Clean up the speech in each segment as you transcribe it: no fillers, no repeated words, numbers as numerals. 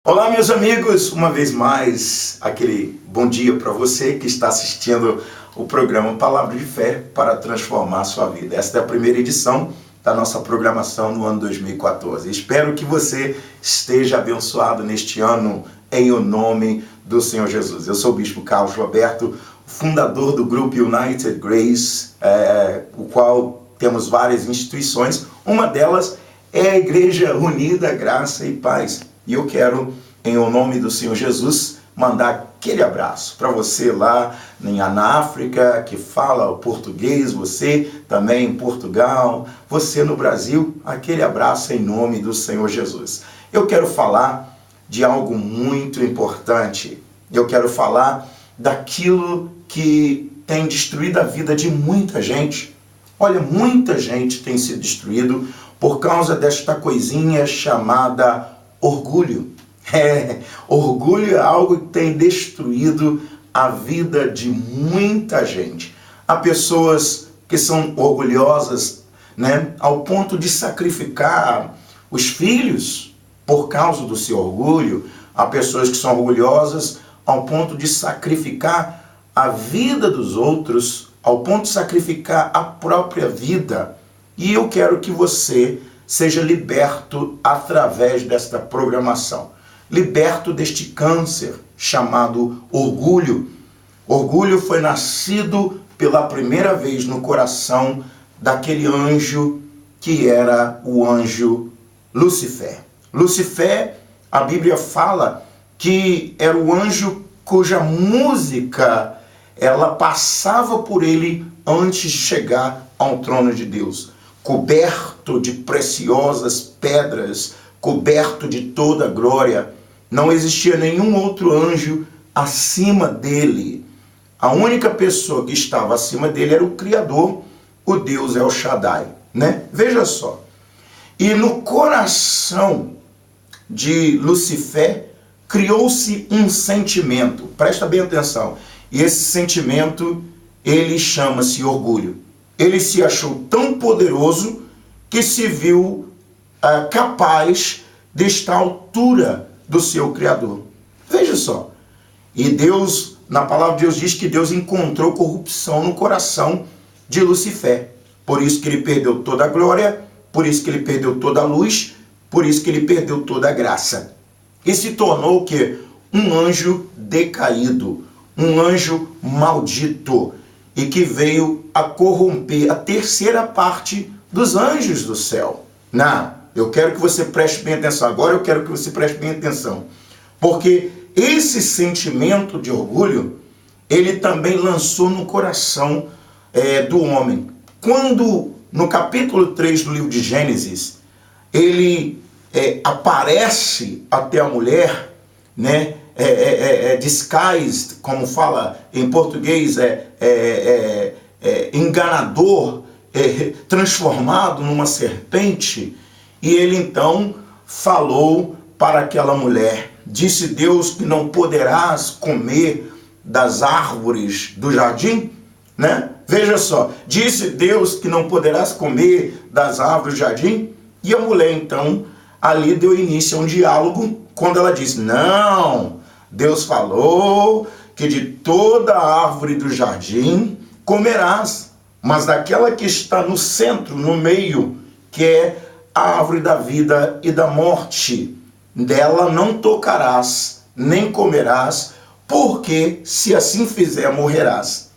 Olá, meus amigos, uma vez mais, aquele bom dia para você que está assistindo o programa Palavra de Fé para transformar a sua vida. Esta é a primeira edição da nossa programação no ano 2014. Espero que você esteja abençoado neste ano em o nome do Senhor Jesus. Eu sou o Bispo Carlos Roberto, fundador do grupo United Grace, o qual temos várias instituições. Uma delas é a Igreja Unida, Graça e Paz. E eu quero, em o nome do Senhor Jesus, mandar aquele abraço para você lá na África, que fala o português, você também em Portugal, você no Brasil, aquele abraço em nome do Senhor Jesus. Eu quero falar de algo muito importante. Eu quero falar daquilo que tem destruído a vida de muita gente. Olha, muita gente tem sido destruído por causa desta coisinha chamada orgulho. Orgulho é algo que tem destruído a vida de muita gente. Há pessoas que são orgulhosas, ao ponto de sacrificar os filhos por causa do seu orgulho. Há pessoas que são orgulhosas ao ponto de sacrificar a vida dos outros, ao ponto de sacrificar a própria vida. E eu quero que você seja liberto através desta programação. Liberto deste câncer chamado orgulho. Orgulho foi nascido pela primeira vez no coração daquele anjo que era o anjo Lucifer. Lucifer, a Bíblia fala que era o anjo cuja música ela passava por ele antes de chegar ao trono de Deus. Coberto de preciosas pedras, coberto de toda glória. Não existia nenhum outro anjo acima dele. A única pessoa que estava acima dele era o Criador, o Deus El Shaddai. Veja só. E no coração de Lucifer criou-se um sentimento. Presta bem atenção. E esse sentimento, ele chama-se orgulho. Ele se achou tão poderoso que se viu capaz de estar à altura do seu Criador. Veja só. E Deus, na palavra de Deus, diz que Deus encontrou corrupção no coração de Lucifer. Por isso que ele perdeu toda a glória, por isso que ele perdeu toda a luz, por isso que ele perdeu toda a graça. E se tornou o quê? Um anjo decaído, um anjo maldito, e que veio a corromper a terceira parte dos anjos do céu. Eu quero que você preste bem atenção. Agora eu quero que você preste bem atenção. Porque esse sentimento de orgulho, ele também lançou no coração do homem. Quando, no capítulo 3 do livro de Gênesis, ele aparece até a mulher, disguised, como fala em português, enganador, transformado numa serpente, e ele então falou para aquela mulher, disse Deus que não poderás comer das árvores do jardim, Veja só, disse Deus que não poderás comer das árvores do jardim, e a mulher então ali deu início a um diálogo, quando ela disse, não, Deus falou que de toda a árvore do jardim comerás, mas daquela que está no centro, no meio, que é a árvore da vida e da morte, dela não tocarás, nem comerás, porque se assim fizer, morrerás.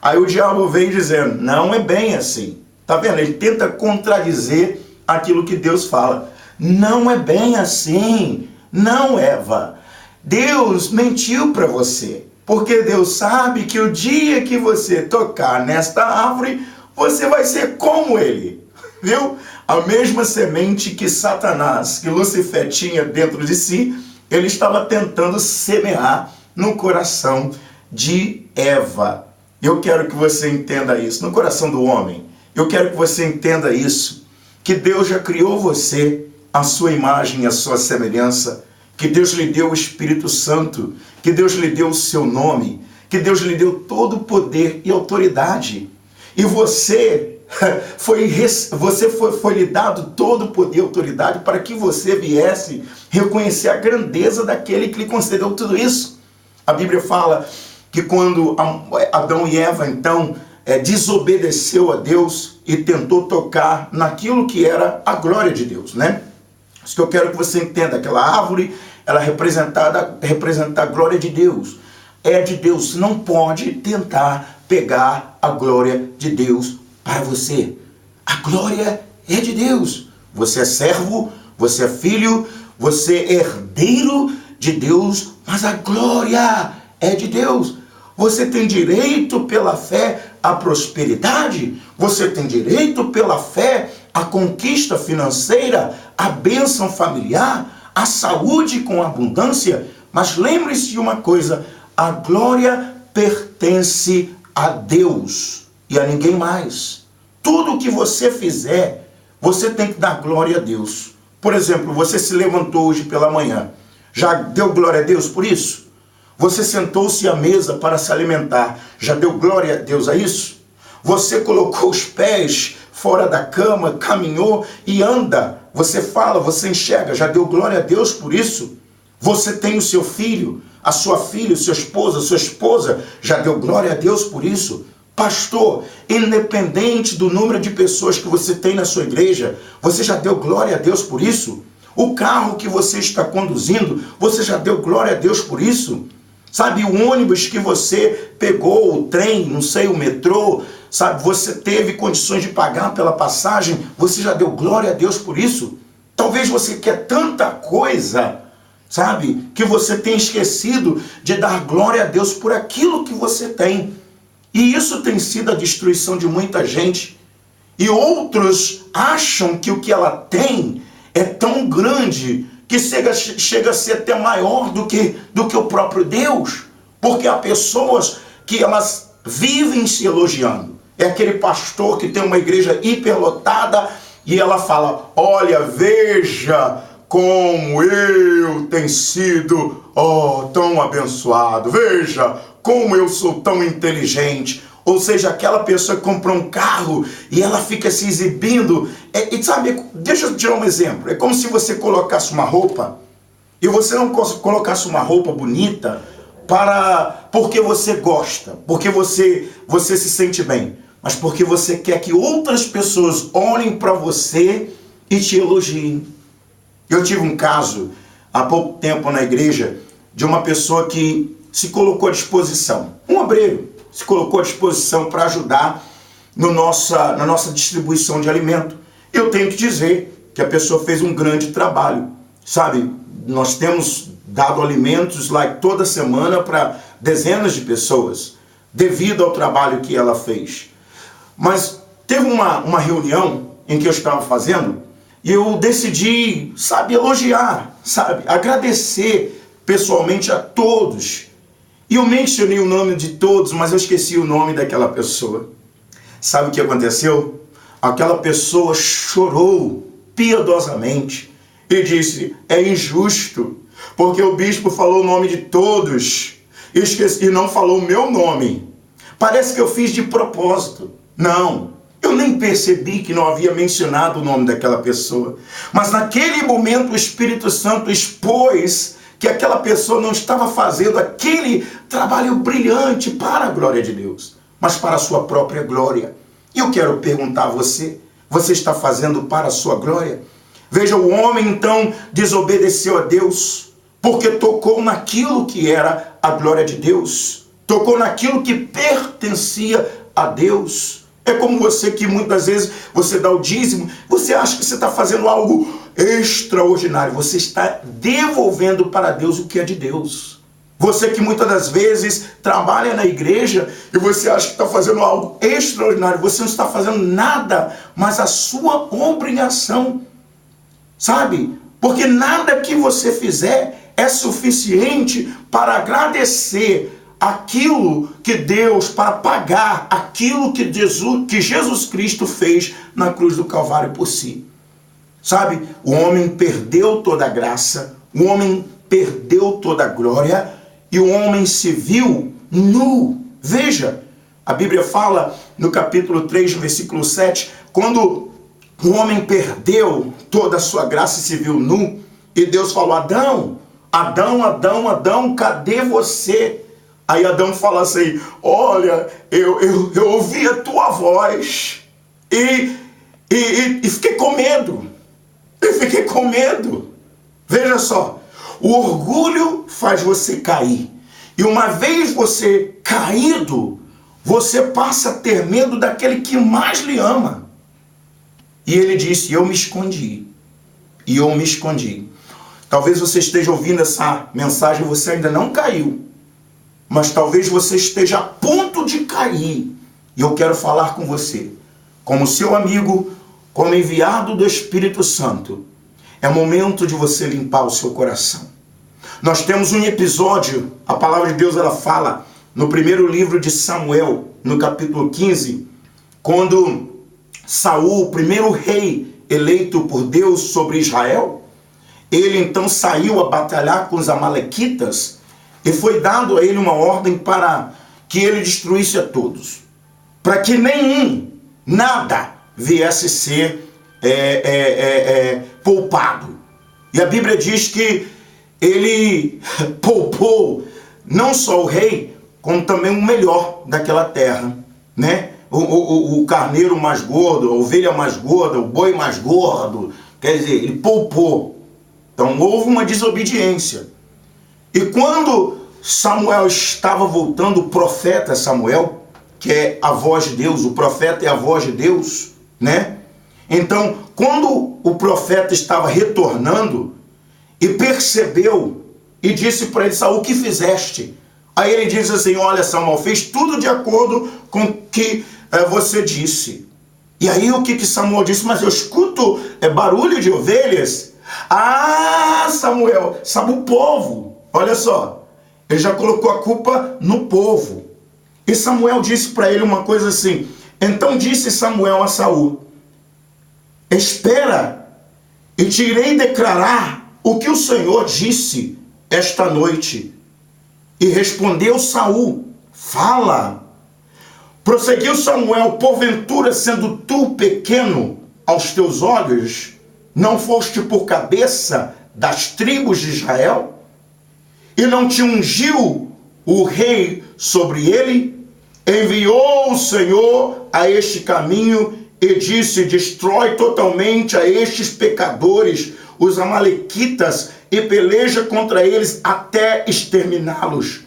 Aí o diabo veio dizendo, não é bem assim. Tá vendo? Ele tenta contradizer aquilo que Deus fala. Não é bem assim. Não, Eva. Deus mentiu para você. Porque Deus sabe que o dia que você tocar nesta árvore, você vai ser como ele. Viu? A mesma semente que Satanás, que Lucifer tinha dentro de si, ele estava tentando semear no coração de Eva. Eu quero que você entenda isso, no coração do homem. Eu quero que você entenda isso, que Deus já criou você, a sua imagem e a sua semelhança, que Deus lhe deu o Espírito Santo, que Deus lhe deu o seu nome, que Deus lhe deu todo o poder e autoridade. E você Foi lhe dado todo o poder e autoridade para que você viesse reconhecer a grandeza daquele que lhe concedeu tudo isso. A Bíblia fala que quando Adão e Eva, então, desobedeceu a Deus e tentou tocar naquilo que era a glória de Deus, né? Isso que eu quero que você entenda. Aquela árvore, ela representa a glória de Deus. É de Deus. Não pode tentar pegar a glória de Deus para você. A glória é de Deus. Você é servo, você é filho, você é herdeiro de Deus, mas a glória é de Deus. Você tem direito pela fé à prosperidade, você tem direito pela fé à conquista financeira, à bênção familiar, à saúde com abundância. Mas lembre-se de uma coisa, a glória pertence a Deus e a ninguém mais. Tudo que você fizer, você tem que dar glória a Deus. Por exemplo, você se levantou hoje pela manhã, já deu glória a Deus por isso? Você sentou-se à mesa para se alimentar, já deu glória a Deus a isso? Você colocou os pés fora da cama, caminhou e anda, você fala, você enxerga, já deu glória a Deus por isso? Você tem o seu filho, a sua filha, o seu esposo, a sua esposa, já deu glória a Deus por isso? Pastor, independente do número de pessoas que você tem na sua igreja, você já deu glória a Deus por isso? O carro que você está conduzindo, você já deu glória a Deus por isso? Sabe, o ônibus que você pegou, o trem, não sei, o metrô, sabe, você teve condições de pagar pela passagem, você já deu glória a Deus por isso? Talvez você quer tanta coisa, sabe, que você tenha esquecido de dar glória a Deus por aquilo que você tem. E isso tem sido a destruição de muita gente. E outros acham que o que ela tem é tão grande que chega a ser até maior do que o próprio Deus. Porque há pessoas que elas vivem se elogiando. É aquele pastor que tem uma igreja hiperlotada e ela fala, olha, veja como eu tenho sido tão abençoado. Veja como eu sou tão inteligente. Ou seja, aquela pessoa que comprou um carro e ela fica se exibindo. E sabe, deixa eu tirar um exemplo. É como se você colocasse uma roupa e você não colocasse uma roupa bonita porque você gosta, porque você se sente bem, mas porque você quer que outras pessoas olhem para você e te elogiem. Eu tive um caso há pouco tempo na igreja de uma pessoa que se colocou à disposição, um obreiro, se colocou à disposição para ajudar na nossa distribuição de alimento. Eu tenho que dizer que a pessoa fez um grande trabalho. Sabe, nós temos dado alimentos lá toda semana para dezenas de pessoas, devido ao trabalho que ela fez. Mas teve uma reunião em que eu estava fazendo e eu decidi, sabe, elogiar, sabe, agradecer pessoalmente a todos. E eu mencionei o nome de todos, mas eu esqueci o nome daquela pessoa. Sabe o que aconteceu? Aquela pessoa chorou piedosamente e disse, é injusto, porque o bispo falou o nome de todos e não falou o meu nome. Parece que eu fiz de propósito. Não, eu nem percebi que não havia mencionado o nome daquela pessoa. Mas naquele momento o Espírito Santo expôs que aquela pessoa não estava fazendo aquele trabalho brilhante para a glória de Deus, mas para a sua própria glória. E eu quero perguntar a você, você está fazendo para a sua glória? Veja, o homem então desobedeceu a Deus, porque tocou naquilo que era a glória de Deus, tocou naquilo que pertencia a Deus. É como você que muitas vezes você dá o dízimo, você acha que você está fazendo algo extraordinário, você está devolvendo para Deus o que é de Deus. Você que muitas das vezes trabalha na igreja e você acha que está fazendo algo extraordinário, você não está fazendo nada, mas a sua obrigação, sabe? Porque nada que você fizer é suficiente para agradecer aquilo que Deus, para pagar aquilo que Jesus Cristo fez na cruz do Calvário por si. Sabe, o homem perdeu toda a graça, o homem perdeu toda a glória e o homem se viu nu. Veja, A Bíblia fala no capítulo 3, versículo 7, quando o homem perdeu toda a sua graça e se viu nu, e Deus falou: Adão, Adão, Adão, Adão, cadê você? Aí Adão fala assim: olha, eu ouvi a tua voz e fiquei com medo. Eu fiquei com medo. Veja só, o orgulho faz você cair. E uma vez você caído, você passa a ter medo daquele que mais lhe ama. E ele disse: eu me escondi. E eu me escondi. Talvez você esteja ouvindo essa mensagem e você ainda não caiu. Mas talvez você esteja a ponto de cair. E eu quero falar com você, como seu amigo, como enviado do Espírito Santo. É momento de você limpar o seu coração. Nós temos um episódio, a palavra de Deus ela fala, no primeiro livro de Samuel, no capítulo 15, quando Saul, o primeiro rei eleito por Deus sobre Israel, ele então saiu a batalhar com os amalequitas e foi dado a ele uma ordem para que ele destruísse a todos, para que nenhum, nada viesse ser poupado. E a Bíblia diz que ele poupou não só o rei, como também o melhor daquela terra, né? O carneiro mais gordo, a ovelha mais gorda, o boi mais gordo, quer dizer, ele poupou. Então houve uma desobediência. E quando Samuel estava voltando, o profeta Samuel, que é a voz de Deus, o profeta é a voz de Deus, né? Então, quando o profeta estava retornando e percebeu e disse para ele: Saul, o que fizeste? Aí ele diz assim: olha, Samuel, fez tudo de acordo com o que você disse. E aí o que Samuel disse? Mas eu escuto barulho de ovelhas. Ah, Samuel, sabe o povo, olha só, ele já colocou a culpa no povo. E Samuel disse para ele uma coisa assim: então disse Samuel a Saul: espera, e te irei declarar o que o Senhor disse esta noite. E respondeu Saul: fala. Prosseguiu Samuel: porventura, sendo tu pequeno aos teus olhos, não foste por cabeça das tribos de Israel? E não te ungiu o rei sobre ele? Enviou o Senhor a este caminho e disse: destrói totalmente a estes pecadores, os amalequitas, e peleja contra eles até exterminá-los.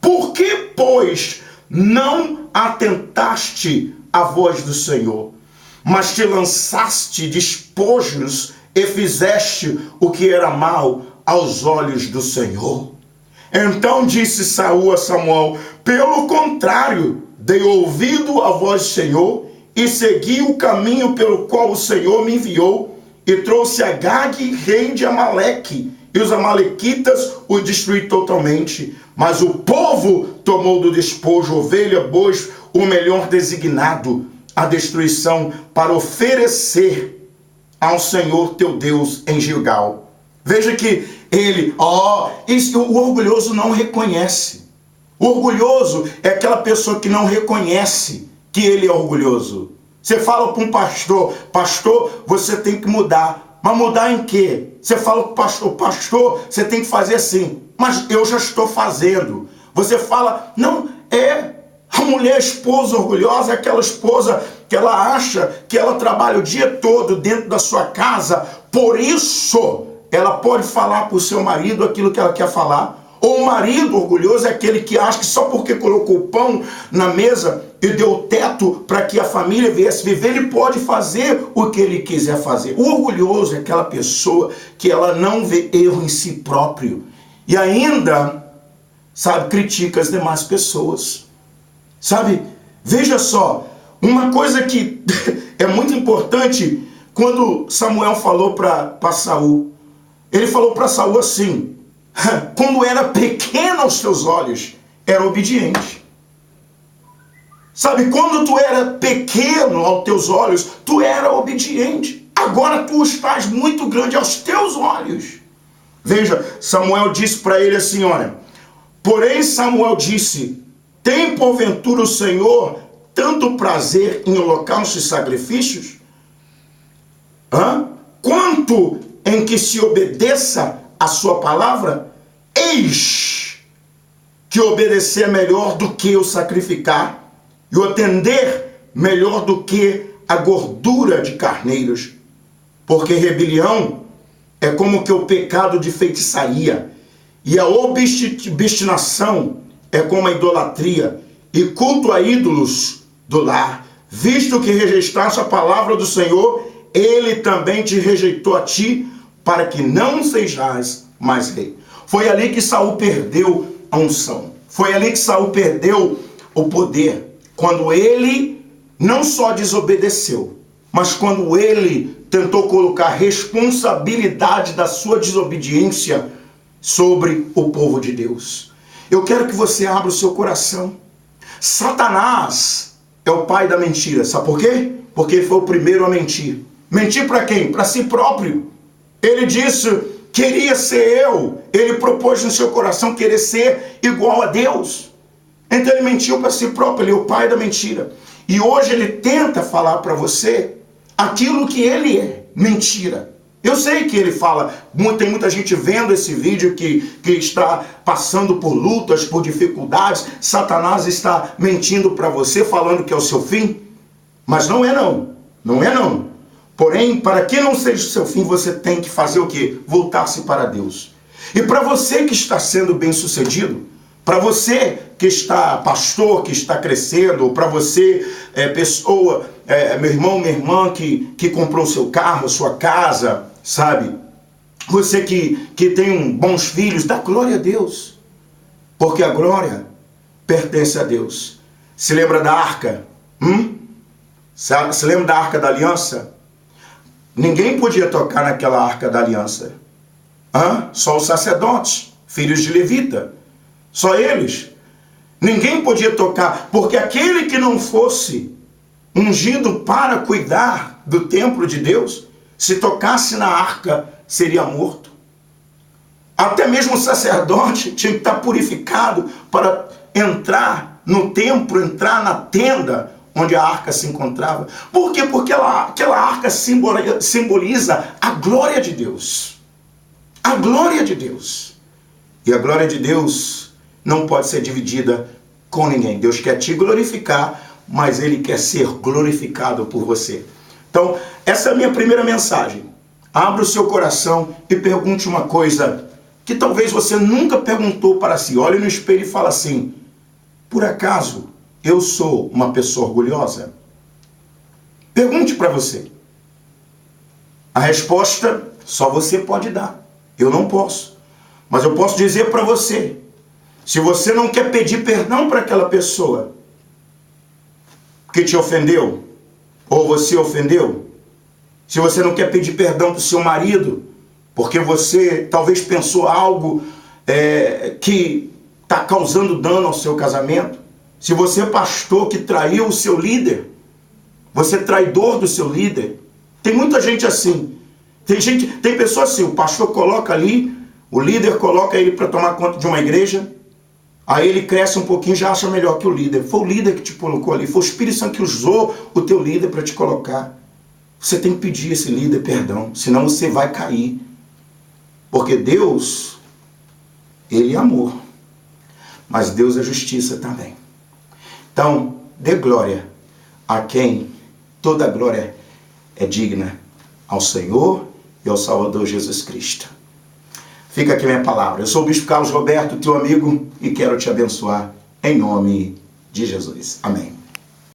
Por que, pois, não atentaste à voz do Senhor, mas te lançaste despojos e fizeste o que era mal aos olhos do Senhor? Então disse Saul a Samuel: pelo contrário, dei ouvido à voz do Senhor e segui o caminho pelo qual o Senhor me enviou, e trouxe Agag, rei de Amaleque, e os amalequitas o destruí totalmente. Mas o povo tomou do despojo ovelha, bois, o melhor designado à destruição, para oferecer ao Senhor teu Deus em Gilgal. Veja que ele, o orgulhoso não reconhece. O orgulhoso é aquela pessoa que não reconhece que ele é orgulhoso. Você fala para um pastor: pastor, você tem que mudar. Mas mudar em quê? Você fala para o pastor: pastor, você tem que fazer assim. Mas eu já estou fazendo. Você fala: não, a mulher esposa orgulhosa é aquela esposa que ela acha que ela trabalha o dia todo dentro da sua casa, por isso ela pode falar para o seu marido aquilo que ela quer falar. Ou o marido orgulhoso é aquele que acha que só porque colocou pão na mesa e deu teto para que a família viesse viver, ele pode fazer o que ele quiser fazer. O orgulhoso é aquela pessoa que ela não vê erro em si próprio e ainda, sabe, critica as demais pessoas. Sabe, veja só, uma coisa que é muito importante, quando Samuel falou para Saul, ele falou para Saul assim: quando era pequeno aos teus olhos, era obediente. Sabe, quando tu era pequeno aos teus olhos, tu era obediente. Agora tu estás muito grande aos teus olhos. Veja, Samuel disse para ele assim: olha, porém Samuel disse: Tem porventura o Senhor tanto prazer em holocaustos e sacrifícios? Quanto em que se obedeça a sua palavra? Eis que obedecer é melhor do que o sacrificar, e o atender melhor do que a gordura de carneiros. Porque rebelião é como que o pecado de feitiçaria, e a obstinação é como a idolatria, e culto a ídolos do lar. Visto que rejeitaste a palavra do Senhor, ele também te rejeitou a ti, para que não sejais mais rei. Foi ali que Saul perdeu a unção. Foi ali que Saul perdeu o poder. Quando ele não só desobedeceu, mas quando ele tentou colocar responsabilidade da sua desobediência sobre o povo de Deus. Eu quero que você abra o seu coração. Satanás é o pai da mentira. Sabe por quê? Porque ele foi o primeiro a mentir. Mentir para quem? Para si próprio. Ele disse, queria ser eu. Ele propôs no seu coração querer ser igual a Deus. Então ele mentiu para si próprio. Ele é o pai da mentira. E hoje ele tenta falar para você aquilo que ele é. Mentira. Eu sei que ele fala, tem muita gente vendo esse vídeo que está passando por lutas, por dificuldades. Satanás está mentindo para você, falando que é o seu fim. Mas não é não. Não é não. Porém, para que não seja o seu fim, você tem que fazer o quê? Voltar-se para Deus. E para você que está sendo bem-sucedido, para você que está pastor, que está crescendo, ou para você, pessoa, meu irmão, minha irmã, que comprou seu carro, sua casa, sabe? Você que tem bons filhos, dá glória a Deus. Porque a glória pertence a Deus. Se lembra da arca? Se lembra da arca da aliança? Ninguém podia tocar naquela arca da aliança. Só os sacerdotes, filhos de Levita. Só eles. Ninguém podia tocar, porque aquele que não fosse ungido para cuidar do templo de Deus, se tocasse na arca, seria morto. Até mesmo o sacerdote tinha que estar purificado para entrar no templo, entrar na tenda onde a arca se encontrava. Por quê? Porque aquela arca simboliza a glória de Deus. A glória de Deus. E a glória de Deus não pode ser dividida com ninguém. Deus quer te glorificar, mas Ele quer ser glorificado por você. Então, essa é a minha primeira mensagem. Abra o seu coração e pergunte uma coisa que talvez você nunca perguntou para si. Olhe no espelho e fala assim, por acaso eu sou uma pessoa orgulhosa? Pergunte para você. A resposta só você pode dar. Eu não posso. Mas eu posso dizer para você, se você não quer pedir perdão para aquela pessoa que te ofendeu, ou você ofendeu, se você não quer pedir perdão para o seu marido, porque você talvez pensou algo que está causando dano ao seu casamento, se você é pastor que traiu o seu líder, você é traidor do seu líder, tem muita gente assim, tem pessoa assim, o pastor coloca ali, o líder coloca ele para tomar conta de uma igreja, aí ele cresce um pouquinho e já acha melhor que o líder. Foi o líder que te colocou ali, foi o Espírito Santo que usou o teu líder para te colocar. Você tem que pedir esse líder perdão, senão você vai cair. Porque Deus, Ele é amor, mas Deus é justiça também. Então, dê glória a quem toda glória é digna, ao Senhor e ao Salvador Jesus Cristo. Fica aqui minha palavra. Eu sou o Bispo Carlos Roberto, teu amigo, e quero te abençoar em nome de Jesus. Amém.